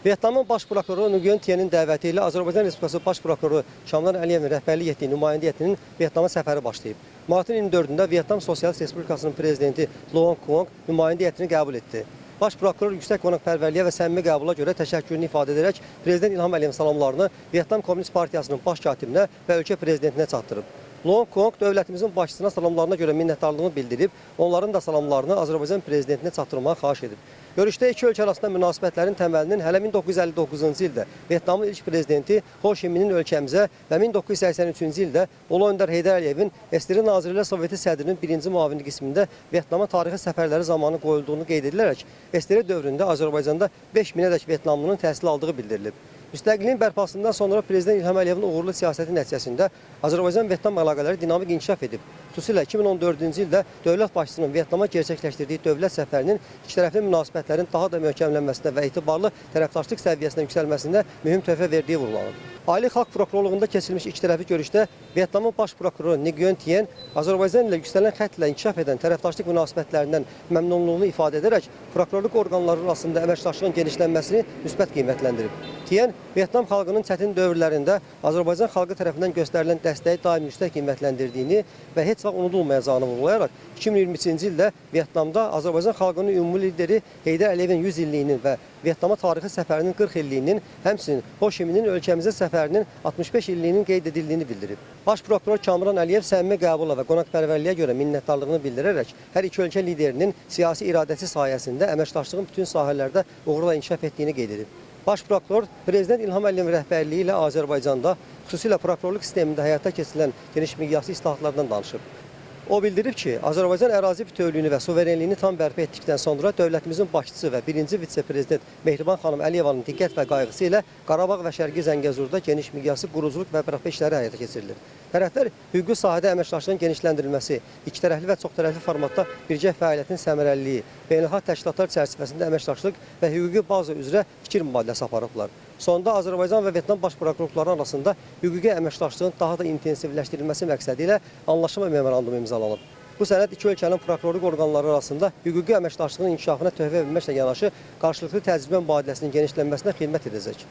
Vyetnamın baş prokuroru Nguyen Thien'in dəvəti ilə Azərbaycan Respublikası baş prokuroru Kamran Əliyevin rəhbərlik etdiyi nümayəndə heyətinin Vyetnama səfəri başlayıb. Martın 24-də Vyetnam Sosialist Respublikasının prezidenti Loan Quoc nümayəndə heyətini qəbul etdi. Baş prokuror yüksək qonaqpərvərliyə və səmimi qəbula görə təşəkkürünü ifadə edərək Prezident İlham Əliyevin salamlarını Vyetnam Komünist Partiyasının baş katibinə və ölkə prezidentinə çatdırıb. Loan Quoc dövlətimizin başçısına salamlarına görə minnətdarlığını bildirib, onların da salamlarını Azərbaycan prezidentinə çatdırmağı xahiş edib. Görüşdə iki ölkə arasında münasibətlərin təməlinin hələ 1959-cu ildə Vyetnamın ilk prezidenti Ho Chi Minhin ölkəmizə və 1983-cü ildə Ulu Öndər Heydər Əliyevin SSR Nazirlər Soveti sədrinin birinci müavini qismində Vyetnama tarixi səfərləri zamanı qoyulduğunu qeyd edilərək, SSR dövründə Azərbaycanda 5000-ədək Vyetnamlının təhsil aldığı bildirilib. Müstəqilliyin bərpasından sonra Prezident İlham Əliyevin uğurlu siyasəti nəticəsində Azərbaycan-Vyetnam əlaqələri dinamik inkişaf edib. Xüsusilə 2014-cü ildə dövlət başçısının Vyetnama gerçəkləşdirdiyi dövlət səfərinin ikitərəfli münasibətlərin daha da möhkəmlənməsində və etibarlı tərəfdaşlıq səviyyəsinə yüksəlməsində mühüm töhfə verdiyi vurğulanıb. Ali Xalq Prokurorluğunda keçirilmiş ikitərəfli görüşdə Vyetnamın baş prokuroru Nguyen Thien Azərbaycan ilə yüksələn xəttlə inkişaf edən tərəfdaşlıq münasibətlərindən məmnunluğunu ifadə edərək prokurorluq orqanları arasında əməkdaşlığın genişlənməsini müsbət qiymətləndirib. Thien Vyetnam xalqının çətin dövrlərində Azərbaycan xalqı tərəfindən göstərilən dəstəyi daim yüksək qiymətləndirdiyini və heç vaxt unudulmayacağını vurğulayaraq 2023-cü ildə Vyetnamda Azərbaycan xalqının ümumi lideri Heydər Əliyevin 100 illiyinin və Vyetnama tarixi səfərinin 40 illiyinin, həmçinin Ho Chi Minhin ölkəmizə səfərinin 65 illiyinin qeyd edildiyini bildirib. Baş prokuror Kamran Əliyev səmimi qəbula və qonaqpərvərliyə görə minnətdarlığını bildirərək hər iki ölkə liderinin siyasi iradəsi sayəsində əməkdaşlığın bütün sahələrdə uğurla inkişaf etdiyini qeyd edib. Baş prokuror Prezident İlham Əliyevin rəhbərliyi ilə Azərbaycanda, xüsusilə prokurorluq sistemində həyata keçirilən geniş miqyaslı islahatlardan danışıb. O bildirib ki, Azərbaycan ərazi bütövlüyünü və suverenliyini tam bərpa etdikdən sonra dövlətimizin başçısı və birinci vitse-prezident Mehriban xanım Əliyevanın diqqət və qayğısı ilə Qarabağ və Şərqi Zəngəzurda geniş miqyaslı quruculuq və bərpa işləri həyata keçirilir. Tərəflər hüquqi sahədə əməkdaşlığın genişləndirilməsi, ikitərəfli və çoxtərəfli formatda birgə fəaliyyətin səmərəliliyi, beynəlxalq təşkilatlar çərçivəsində əməkdaşlıq və hüquqi baza üzrə fikir mübadiləsi aparıblar. Sonda Azərbaycan və Vyetnam baş prokurorluqları arasında hüquqi əməkdaşlığın daha da intensivləşdirilməsi məqsədi ilə anlaşma memorandumu imzalanıb. Bu sənəd iki ölkənin prokurorluq orqanları arasında hüquqi əməkdaşlığın inkişafına töhfə verməklə yanaşı qarşılıqlı təcrübə mübadiləsinin genişlənməsinə xidmət edəcək.